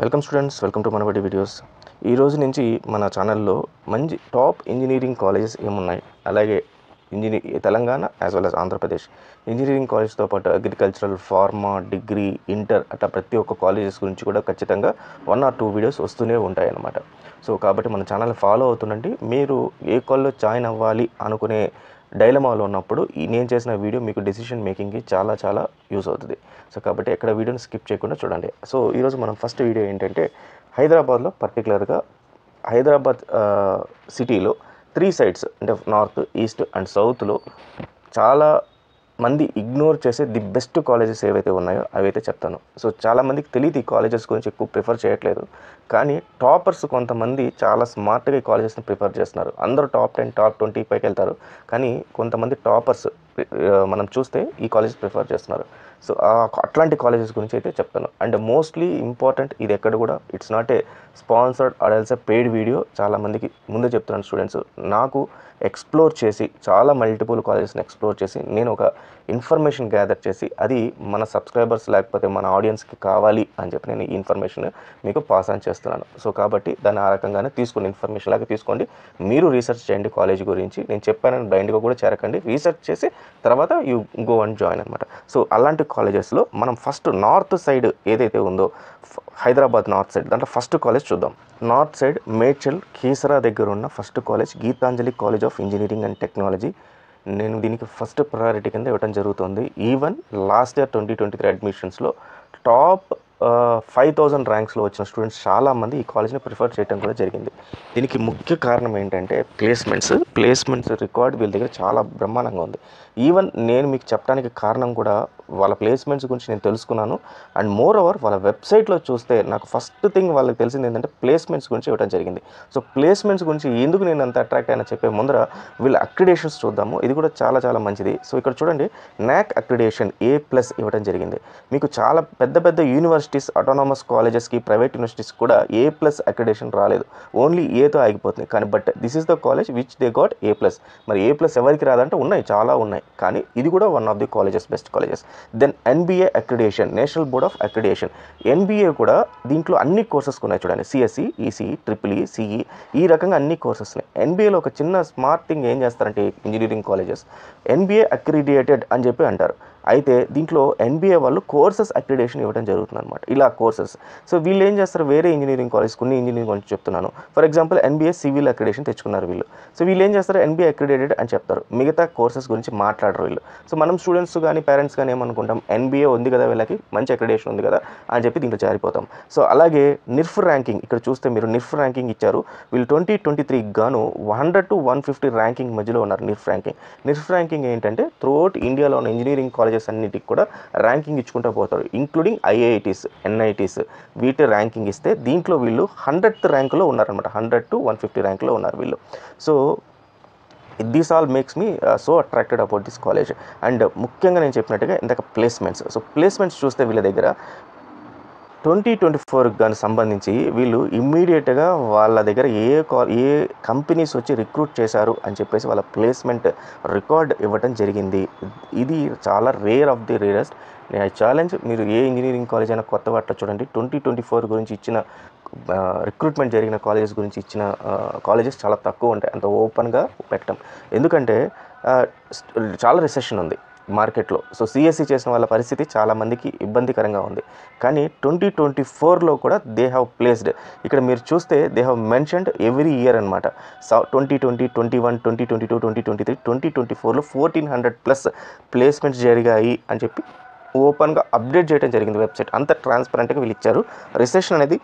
Welcome students, welcome to Manabadi videos. ఈ రోజు నుంచి మన ఛానల్లో మంచి టాప్ ఇంజనీరింగ్ కాలేజెస్ ఏమున్నాయి, అలాగే Telangana as well as Andhra Pradesh engineering కాలేజ్తో పాటు అగ్రికల్చరల్, ఫార్మా, డిగ్రీ, ఇంటర్ అట్లా ప్రతి ఒక్క కాలేజెస్ గురించి కూడా ఖచ్చితంగా 1 or 2 వీడియోస్ వస్తూనే ఉంటాయి అన్నమాట. సో కాబట్టి మన ఛానల్ ఫాలో అవుతుండండి. మీరు ఏ కాలేజ్లో జాయిన్ అవ్వాలి అనుకునే డైలమాలో ఉన్నప్పుడు నేను చేసిన వీడియో మీకు డెసిషన్ మేకింగ్కి చాలా చాలా యూస్ అవుతుంది. సో కాబట్టి ఎక్కడ వీడియోని స్కిప్ చేయకుండా చూడండి. సో ఈరోజు మనం ఫస్ట్ వీడియో ఏంటంటే హైదరాబాద్లో, పర్టికులర్గా హైదరాబాద్ సిటీలో 3 సైడ్స్ అంటే నార్త్, ఈస్ట్ అండ్ సౌత్లో చాలా మంది ఇగ్నోర్ చేసే ది బెస్ట్ కాలేజెస్ ఏవైతే ఉన్నాయో అవైతే చెప్తాను. సో చాలామందికి తెలియదు ఈ కాలేజెస్ గురించి, ఎక్కువ ప్రిఫర్ చేయట్లేదు. కానీ టాపర్స్ కొంతమంది చాలా స్మార్ట్గా ఈ కాలేజెస్ని ప్రిఫర్ చేస్తున్నారు. అందరూ టాప్ 10, టాప్ 20 పైకి వెళ్తారు, కానీ కొంతమంది టాపర్స్ మనం చూస్తే ఈ కాలేజెస్ ప్రిఫర్ చేస్తున్నారు. సో అట్లాంటి కాలేజెస్ గురించి అయితే చెప్తాను. అండ్ మోస్ట్లీ ఇంపార్టెంట్, ఇది ఎక్కడ కూడా it's not a sponsored or else A paid video. చాలామందికి ముందే చెప్తున్నాను, స్టూడెంట్స్ నాకు ఎక్స్ప్లోర్ చేసి చాలా మల్టిపుల్ కాలేజెస్ని ఎక్స్ప్లోర్ చేసి నేను ఒక ఇన్ఫర్మేషన్ గ్యాదర్ చేసి అది మన సబ్స్క్రైబర్స్ లేకపోతే మన ఆడియన్స్కి కావాలి అని చెప్పి నేను ఈ ఇన్ఫర్మేషన్ మీకు పాస్ ఆన్ చేస్తున్నాను. సో కాబట్టి దాన్ని ఆ రకంగానే తీసుకుని ఇన్ఫర్మేషన్ లాగా తీసుకోండి. మీరు రీసెర్చ్ చేయండి కాలేజ్ గురించి. నేను చెప్పానని బ్లైండ్గా కూడా చేరకండి, రీసెర్చ్ చేసి తర్వాత యూ గో అండ్ జాయిన్ అనమాట. సో అలాంటి కాలేజెస్లో మనం ఫస్ట్ నార్త్ సైడ్ ఏదైతే ఉందో, హైదరాబాద్ నార్త్ సైడ్, దాంట్లో ఫస్ట్ కాలేజ్ చూద్దాం. నార్త్ సైడ్ మేడ్చల్ కీసరా దగ్గర ఉన్న first college Geethanjali college of engineering and technology. నేను దీనికి ఫస్ట్ ప్రయారిటీ కింద ఇవ్వడం జరుగుతుంది. ఈవెన్ లాస్ట్ ఇయర్ 2023 అడ్మిషన్స్లో టాప్ 5000 ర్యాంక్స్లో వచ్చిన స్టూడెంట్స్ చాలామంది ఈ కాలేజ్ని ప్రిఫర్ చేయడం కూడా జరిగింది. దీనికి ముఖ్య కారణం ఏంటంటే ప్లేస్మెంట్స్ రికార్డ్ వీళ్ళ దగ్గర చాలా బ్రహ్మాండంగా ఉంది. ఈవెన్ నేను మీకు చెప్పడానికి కారణం కూడా వాళ్ళ ప్లేస్మెంట్స్ గురించి నేను తెలుసుకున్నాను. అండ్ మోర్ ఓవర్ వాళ్ళ వెబ్సైట్లో చూస్తే నాకు ఫస్ట్ థింగ్ వాళ్ళకి తెలిసింది ఏంటంటే ప్లేస్మెంట్స్ గురించి ఇవ్వడం జరిగింది. సో ప్లేస్మెంట్స్ గురించి ఎందుకు నేను అంత అట్రాక్ట్ అయినా చెప్పే ముందర వీళ్ళ అక్రిడేషన్స్ చూద్దాము. ఇది కూడా చాలా చాలా మంచిది. సో ఇక్కడ చూడండి, నాక్ అక్రిడేషన్ A+ ఇవ్వడం జరిగింది. మీకు చాలా పెద్ద పెద్ద యూనివర్సిటీస్, అటానమస్ కాలేజెస్కి, ప్రైవేట్ యూనివర్సిటీస్ కూడా A+ అక్రిడేషన్ రాలేదు, ఓన్లీ ఏతో ఆగిపోతుంది. కానీ but this is the college which they got A+. మరి A+ ఎవరికి రాదంటే ఉన్నాయి, చాలా ఉన్నాయి, కానీ ఇది కూడా one of the colleges, best colleges. Then NBA accreditation, national board of accreditation. NBA కూడా దీంట్లో అన్ని కోర్సెస్ ఉన్నాయి చూడండి, CSE, ECE, EEE, CE, ఈ రకంగా అన్ని కోర్సెస్ ఉన్నాయి. NBAలో ఒక చిన్న స్మార్ట్ థింగ్ ఏం చేస్తారంటే ఇంజనీరింగ్ కాలేజెస్ NBA అక్రిడియేటెడ్ అని చెప్పి అంటారు. అయితే దీంట్లో NBA వాళ్ళు కోర్సెస్ అక్రిడేషన్ ఇవ్వడం జరుగుతుంది అనమాట. ఇలా కోర్సెస్. సో వీళ్ళు ఏం చేస్తారు, వేరే ఇంజనీరింగ్ కాలేజ్, కొన్ని ఇంజనీరింగ్ కాలేజ్ చెప్తున్నాను. For example NBA civil accreditation తెచ్చుకున్నారు వీళ్ళు. సో వీళ్ళు ఏం చేస్తారు, NBA అక్రిడేటెడ్ అని చెప్తారు, మిగతా కోర్సెస్ గురించి మాట్లాడరు వీళ్ళు. సో మనం స్టూడెంట్స్ కానీ పేరెంట్స్ కానీ ఏమనుకుంటాం, NBA ఉంది కదా వీళ్ళకి, మంచి అక్రిడేషన్ ఉంది కదా అని చెప్పి దీంట్లో జారిపోతాం. సో అలాగే NIRF ర్యాంకింగ్, ఇక్కడ చూస్తే మీరు NIRF ర్యాంకింగ్ ఇచ్చారు. వీళ్ళు 2023 గాను 100 to 150 ర్యాంకింగ్ మధ్యలో ఉన్నారు. NIRF ర్యాంకింగ్ ఏంటంటే త్రూఅవుట్ ఇండియాలో ఉన్న ఇంజనీరింగ్ కాలేజెస్ అన్నిటికి కూడా ర్యాంకింగ్ ఇచ్చుకుంటూ పోతారు, ఇంక్లూడింగ్ IITs, NITs. వీటి ర్యాంకింగ్ ఇస్తే దీంట్లో వీళ్ళు 100th ర్యాంకులో ఉన్నారనమాట. 100 to 150 ర్యాంకులో ఉన్నారు వీళ్ళు. So this all makes me so attracted about this college. And ముఖ్యంగా నేను చెప్పినట్టుగా ఇందాక ప్లేస్మెంట్స్. సో ప్లేస్మెంట్స్ చూస్తే వీళ్ళ దగ్గర 2024 కానీ సంబంధించి వీళ్ళు ఇమ్మీడియట్గా వాళ్ళ దగ్గర ఏ కంపెనీస్ వచ్చి రిక్రూట్ చేశారు అని చెప్పేసి వాళ్ళ ప్లేస్మెంట్ రికార్డ్ ఇవ్వడం జరిగింది. ఇది చాలా రేర్ ఆఫ్ ది రేరెస్ట్. నేను ఛాలెంజ్, మీరు ఏ ఇంజనీరింగ్ కాలేజ్ అయినా కొత్త వాటిలో చూడండి, 2024 గురించి ఇచ్చిన రిక్రూట్మెంట్ జరిగిన కాలేజెస్ గురించి ఇచ్చిన కాలేజెస్ చాలా తక్కువ ఉంటాయి, అంత ఓపెన్గా పెట్టడం. ఎందుకంటే చాలా రిసెషన్ ఉంది మార్కెట్లో. సో CSE చేసిన వాళ్ళ పరిస్థితి చాలామందికి ఇబ్బందికరంగా ఉంది. కానీ 2024లో కూడా దే హ్యావ్ ప్లేస్డ్, ఇక్కడ మీరు చూస్తే they have mentioned every year అనమాట. 2020, 21, 2022, 2023, 2024లో 1400+ ప్లేస్మెంట్స్ జరిగాయి అని చెప్పి ఓపెన్గా అప్డేట్ చేయడం జరిగింది వెబ్సైట్. అంత ట్రాన్స్పరెంట్గా వీళ్ళు ఇచ్చారు. రిసెషన్ అనేది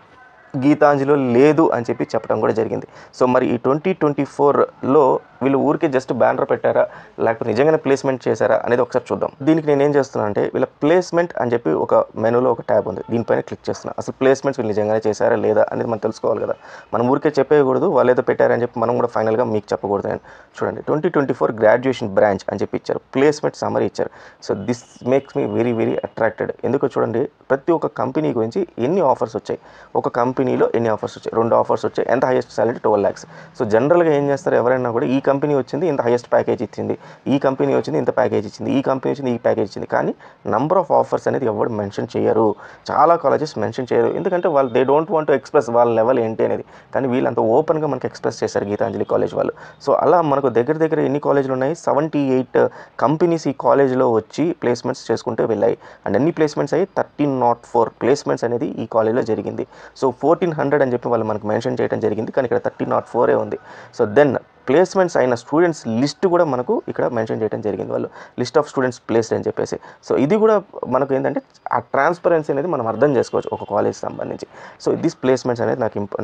గీతాంజలిలో లేదు అని చెప్పి చెప్పడం కూడా జరిగింది. సో మరి ఈ 2024లో వీళ్ళు ఊరికే జస్ట్ బ్యానర్ పెట్టారా, లేకపోతే నిజంగానే ప్లేస్మెంట్ చేశారా అనేది ఒకసారి చూద్దాం. దీనికి నేను ఏం చేస్తున్నాను అంటే, వీళ్ళ ప్లేస్మెంట్ అని చెప్పి ఒక మెనూలో ఒక ట్యాబ్ ఉంది, దీనిపైన క్లిక్ చేస్తున్నాను. అసలు ప్లేస్మెంట్స్ వీళ్ళు నిజంగానే చేశారా లేదా అనేది మనం తెలుసుకోవాలి కదా. మనం ఊరికే చెప్పేయకూడదు, వాళ్ళు ఏదో పెట్టారని చెప్పి మనం కూడా ఫైనల్గా మీకు చెప్పకూడదు. అని చూడండి, 2024 గ్రాడ్యుయేషన్ బ్రాంచ్ అని చెప్పి ఇచ్చారు, ప్లేస్మెంట్ సమ్మరీ ఇచ్చారు. So this makes me very very attracted. ఎందుకో చూడండి, ప్రతి ఒక్క కంపెనీ గురించి ఎన్ని ఆఫర్స్ వచ్చాయి, ఒక కంపెనీలో ఎన్ని ఆఫర్స్ వచ్చాయి, 2 ఆఫర్స్ వచ్చాయి, ఎంత హైయెస్ట్ సాలరీ 12 lakhs. సో జనరల్గా ఏం చేస్తారు, ఎవరైనా కూడా ఈ కంపెనీ వచ్చింది ఇంత హైయెస్ట్ ప్యాకేజ్ ఇచ్చింది, ఈ కంపెనీ వచ్చింది ఇంత ప్యాకేజ్ ఇచ్చింది, ఈ కంపెనీ వచ్చింది ఈ ప్యాకేజ్ ఇచ్చింది, కానీ నంబర్ ఆఫ్ ఆఫర్స్ అనేది ఎవరు మెన్షన్ చేయరు. చాలా కాలేజెస్ మెన్షన్ చేయరు, ఎందుకంటే వాళ్ళు they don't want to express వాళ్ళ లెవెల్ ఏంటి అనేది. కానీ వీళ్ళంత ఓపెన్గా మనకి ఎక్స్ప్రెస్ చేశారు గీతాంజలి కాలేజ్ వాళ్ళు. సో అలా మనకు దగ్గర దగ్గర ఎన్ని కాలేజీలు ఉన్నాయి, 78 కంపెనీస్ ఈ కాలేజ్లో వచ్చి ప్లేస్మెంట్స్ చేసుకుంటూ వెళ్ళాయి. అండ్ అన్ని ప్లేస్మెంట్స్ అయ్యి 1304 ప్లేస్మెంట్స్ అనేది ఈ కాలేజ్లో జరిగింది. సో 1400 అని చెప్పి వాళ్ళు మనకు మెన్షన్ చేయడం జరిగింది, కానీ ఇక్కడ 1304 ఉంది. సో దెన్ ప్లేస్మెంట్స్ అయిన స్టూడెంట్స్ లిస్ట్ కూడా మనకు ఇక్కడ మెన్షన్ చేయడం జరిగింది, వాళ్ళు లిస్ట్ ఆఫ్ స్టూడెంట్స్ ప్లేస్డ్ అని చెప్పేసి. సో ఇది కూడా మనకు ఏంటంటే ఆ ట్రాన్స్పరెన్సీ అనేది మనం అర్థం చేసుకోవచ్చు ఒక కాలేజ్ సంబంధించి. సో దిస్ ప్లేస్మెంట్స్ అనేది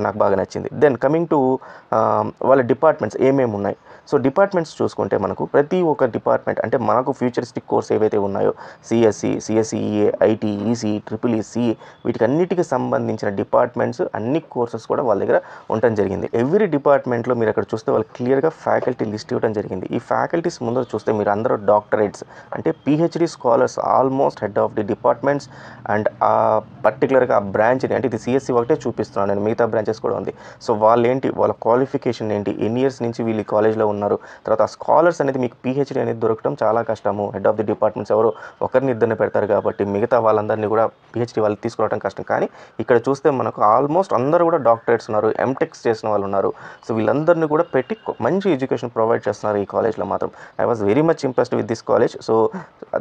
నాకు బాగా నచ్చింది. దెన్ కమింగ్ టు వాళ్ళ డిపార్ట్మెంట్స్ ఏమేమి ఉన్నాయి. సో డిపార్ట్మెంట్స్ చూసుకుంటే మనకు ప్రతి ఒక్క డిపార్ట్మెంట్ అంటే మనకు ఫ్యూచరిస్టిక్ కోర్స్ ఏవైతే ఉన్నాయో సిఎస్ఈఏ, ఐటీ, ఈసీ, ట్రిపుల్ వీటికి అన్నిటికీ సంబంధించిన డిపార్ట్మెంట్స్ అన్ని కోర్సెస్ కూడా వాళ్ళ దగ్గర ఉండటం జరిగింది. ఎవ్రీ డిపార్ట్మెంట్లో మీరు అక్కడ చూస్తే వాళ్ళు క్లియర్గా ఫ్యాకల్టీ లిస్ట్ ఇవ్వడం జరిగింది. ఈ ఫ్యాకల్టీస్ ముందర చూస్తే మీరు అందరూ డాక్టరేట్స్ అంటే PhD scholars, almost head of the departments. And ఆ పర్టికులర్గా ఆ బ్రాంచ్ని అంటే ఇది సిఎస్సి ఒకటే చూపిస్తున్నాను నేను, మిగతా బ్రాంచెస్ కూడా ఉంది. సో వాళ్ళు ఏంటి, వాళ్ళ క్వాలిఫికేషన్ ఏంటి, ఎన్ని ఇయర్స్ నుంచి వీళ్ళు కాలేజ్లో ఉన్నారు, తర్వాత ఆ స్కాలర్స్ అనేది మీకు పిహెచ్డి అనేది దొరకడం చాలా కష్టము. హెడ్ ఆఫ్ ది డిపార్ట్మెంట్స్ ఎవరో ఒకరిని ఇద్దరిని పెడతారు కాబట్టి మిగతా వాళ్ళందరినీ కూడా పిహెచ్డి వాళ్ళు తీసుకురావడం కష్టం. కానీ ఇక్కడ చూస్తే మనకు ఆల్మోస్ట్ అందరూ కూడా డాక్టరేట్స్ ఉన్నారు, ఎంటెక్స్ చేసిన వాళ్ళు ఉన్నారు. సో వీళ్ళందరినీ కూడా పెట్టి మంచి ఎడ్యుకేషన్ ప్రొవైడ్ చేస్తున్నారు ఈ కాలేజ్లో మాత్రం. I was very much impressed with this college. So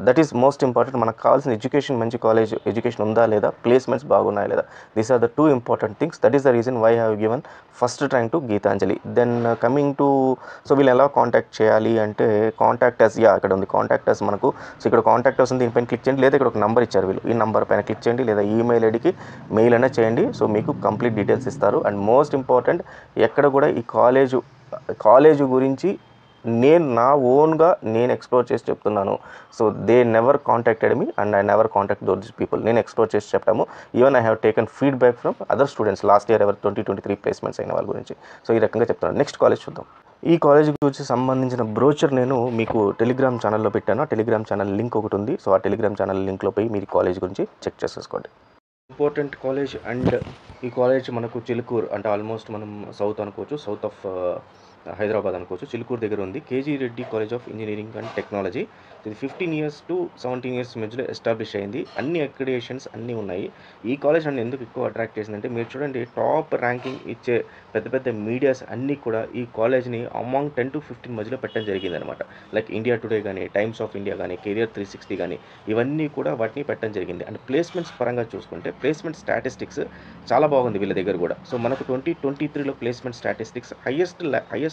that is most important. మనకు కావాల్సిన ఎడ్యుకేషన్, మంచి కాలేజ్ ఎడ్యుకేషన్ ఉందా లేదా, ప్లేస్మెంట్స్ బాగున్నాయా లేదా, these are the 2 important things. That is the reason why have given first rank to Geethanjali. Then coming to so వీళ్ళు ఎలా contact చేయాలి అంటే కాంటాక్ట్ అస్, ఇక్కడ ఉంది కాంటాక్ట్ అస్ మనకు. సో ఇక్కడ కాంటాక్ట్ అస్ ఉంది, దీనిపైన క్లిక్ చేయండి, లేదా ఇక్కడ ఒక నెంబర్ ఇచ్చారు వీళ్ళు, ఈ నెంబర్ పైన క్లిక్ చేయండి, లేదా ఈమెయిల్ ఐడికి మెయిల్ అయినా చేయండి. సో మీకు కంప్లీట్ డీటెయిల్స్ ఇస్తారు. అండ్ మోస్ట్ ఇంపార్టెంట్, ఎక్కడ కూడా ఈ కాలేజు గురించి నేను నా ఓన్గా ఎక్స్ప్లోర్ చేసి చెప్తున్నాను. So they never contacted me and I never contact those people. నేను ఎక్స్ప్లోర్ చేసి చెప్పాము. Even I have taken feedback from other students last year ever 2023 placements అయిన వాళ్ళ గురించి. సో ఈ రకంగా చెప్తున్నాను. నెక్స్ట్ కాలేజ్ చూద్దాం. ఈ కాలేజ్ గురించి సంబంధించిన బ్రోచర్ నేను మీకు టెలిగ్రామ్ ఛానల్లో పెట్టాను. టెలిగ్రామ్ ఛానల్ లింక్ ఒకటి ఉంది. సో ఆ టెలిగ్రామ్ ఛానల్ లింక్లో పోయి మీరు కాలేజ్ గురించి చెక్ చేసేసుకోండి. Important college. అండ్ ఈ కాలేజ్ మనకు చిలుకూరు అంటే ఆల్మోస్ట్ మనం సౌత్ అనుకోవచ్చు, సౌత్ ఆఫ్ హైదరాబాద్ అనుకోవచ్చు, చిలుకూరు దగ్గర ఉంది. KG Reddy college of engineering and technology. ఇది 15 years to 17 years మధ్యలో ఎస్టాబ్లిష్ అయింది. అన్ని అక్రిడేషన్స్ అన్నీ ఉన్నాయి. ఈ కాలేజ్ నన్ను ఎందుకు ఎక్కువ అట్రాక్ట్ చేసిందంటే, మీరు చూడండి టాప్ ర్యాంకింగ్ ఇచ్చే పెద్ద పెద్ద మీడియాస్ అన్నీ కూడా ఈ కాలేజ్ని అమాంగ్ 10 to 15 మధ్యలో పెట్టడం జరిగింది అనమాట. లైక్ ఇండియా టుడే కానీ, టైమ్స్ ఆఫ్ ఇండియా కానీ, కెరియర్ 360 కానీ, ఇవన్నీ కూడా వాటిని పెట్టడం జరిగింది. అండ్ ప్లేస్మెంట్స్ పరంగా చూసుకుంటే ప్లేస్మెంట్ స్టాటిస్టిక్స్ చాలా బాగుంది వీళ్ళ దగ్గర కూడా. సో మనకు 2023లో placement statistics highest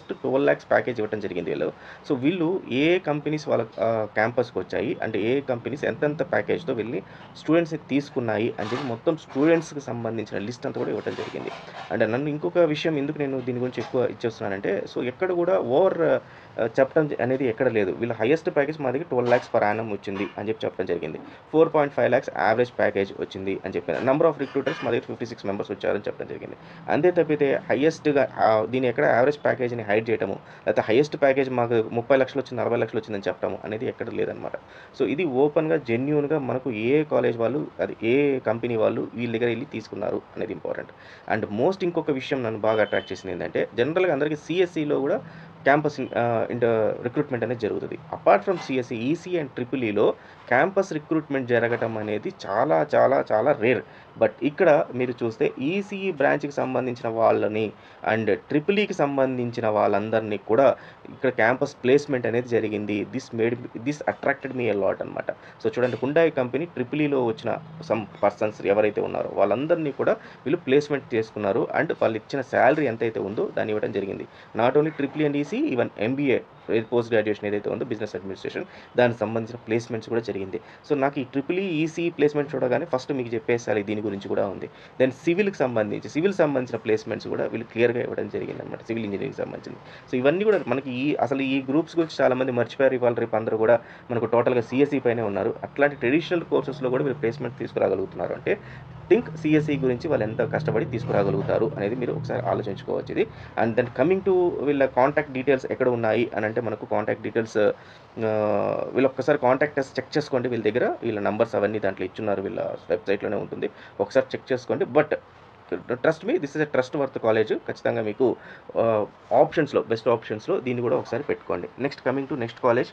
12 lakhs package ఇవ్వడం జరిగింది వీళ్ళు. సో వీళ్ళు ఏ కంపెనీస్ వాళ్ళ క్యాంపస్కి వచ్చాయి అంటే ఏ కంపెనీస్ ఎంతెంత ప్యాకేజ్తో వెళ్ళి స్టూడెంట్స్ని తీసుకున్నాయి అని చెప్పి మొత్తం స్టూడెంట్స్కి సంబంధించిన లిస్ట్ అంతా కూడా ఇవ్వడం జరిగింది. అండ్ నన్ను ఇంకొక విషయం ఎందుకు నేను దీని గురించి ఎక్కువ ఇచ్చేస్తున్నానంటే, సో ఎక్కడ కూడా ఓవర్ చెప్పడం అనేది ఎక్కడ లేదు. వీళ్ళ హైయెస్ట్ ప్యాకేజ్ మా దగ్గర 12 lakhs per annum వచ్చింది అని చెప్పి చెప్పడం జరిగింది. 4.5 lakhs యావరేజ్ ప్యాకేజ్ వచ్చింది అని చెప్పారు. నెంబర్ ఆఫ్ రిక్రూటర్స్ మా దగ్గర 56 members వచ్చారని చెప్పడం జరిగింది. అంతే తప్పితే హైయెస్ట్గా దీని ఎక్కడ యావరేజ్ ప్యాకేజ్ని హైడ్ చేయడము, లేకపోతే హైయెస్ట్ ప్యాకేజ్ మాకు 30 lakhs వచ్చింది, 40 lakhs వచ్చిందని చెప్పడము అనేది ఎక్కడ లేదనమాట. సో ఇది ఓపెన్గా జెన్యూన్గా మనకు ఏ కాలేజ్ వాళ్ళు, అది ఏ కంపెనీ వాళ్ళు వీళ్ళ దగ్గర వెళ్ళి తీసుకున్నారు అనేది ఇంపార్టెంట్. అండ్ మోస్ట్ ఇంకొక విషయం నన్ను బాగా అట్రాక్ట్ చేసింది ఏంటంటే, జనరల్గా అందరికీ సిఎస్సిలో కూడా క్యాంపస్ రిక్రూట్మెంట్ అనేది జరుగుతుంది. Apart from CSC, EC and ట్రిపుల్ఈలో క్యాంపస్ రిక్రూట్మెంట్ జరగటం అనేది చాలా చాలా చాలా రేర్. బట్ ఇక్కడ మీరు చూస్తే ఈసీఈ బ్రాంచ్కి సంబంధించిన వాళ్ళని అండ్ ట్రిపుల్ఈకి సంబంధించిన వాళ్ళందరినీ కూడా ఇక్కడ క్యాంపస్ ప్లేస్మెంట్ అనేది జరిగింది. This attracted me a lot అనమాట. సో చూడండి, హుండాయ్ కంపెనీ ట్రిపుల్ఈలో వచ్చిన సమ్ పర్సన్స్ ఎవరైతే ఉన్నారో వాళ్ళందరినీ కూడా వీళ్ళు ప్లేస్మెంట్ చేసుకున్నారు. అండ్ వాళ్ళు ఇచ్చిన శాలరీ ఎంతైతే ఉందో దాన్ని ఇవ్వడం జరిగింది. Not only triple and EC, even MBA post graduation ఏదైతే ఉందో బిజినెస్ అడ్మినిస్ట్రేషన్, దానికి సంబంధించిన ప్లేస్మెంట్స్ కూడా జరిగింది. సో నాకు ఈ ట్రిపుల్ ఈసీ ప్లేస్మెంట్ చూడగానే ఫస్ట్ మీకు చెప్పేసాలి దీని గురించి కూడా ఉంది. దెన్ సివిల్ సంబంధించిన ప్లేస్మెంట్స్ కూడా వీళ్ళు క్లియర్గా ఇవ్వడం జరిగింది అనమాట, సివిల్ ఇంజనీరింగ్ సంబంధించింది. సో ఇవన్నీ కూడా మనకి అసలు ఈ గ్రూప్స్ గురించి చాలామంది మర్చిపోయారు. ఇవాళ రేపు అందరూ కూడా మనకు టోటల్గా సిఎస్ఈ పైనే ఉన్నారు. అట్లాంటి ట్రెడిషనల్ కోర్సెస్లో కూడా వీళ్ళు ప్లేస్మెంట్ తీసుకురాగలుగుతున్నారు అంటే థింక్ సిఎస్ఈ గురించి వాళ్ళు ఎంత కష్టపడి తీసుకురాగలుగుతారు అనేది మీరు ఒకసారి ఆలోచించుకోవచ్చు ఇది. అండ్ దెన్ కమింగ్ టు వీళ్ళ కాంటాక్ట్ డీటెయిల్స్ ఎక్కడ ఉన్నాయి అని అంటే, మనకు కాంటాక్ట్ డీటెయిల్స్ వీళ్ళు ఒక్కసారి కాంటాక్ట్ చెక్ చేసుకోండి. వీళ్ళ దగ్గర వీళ్ళ నంబర్స్ అవన్నీ దాంట్లో ఇచ్చున్నారు, వీళ్ళ వెబ్సైట్లోనే ఉంటుంది, ఒకసారి చెక్ చేసుకోండి. But trust me, this is a trust worth college. ఖచ్చితంగా మీకు ఆప్షన్స్లో బెస్ట్ ఆప్షన్స్లో దీన్ని కూడా ఒకసారి పెట్టుకోండి. Next coming to next college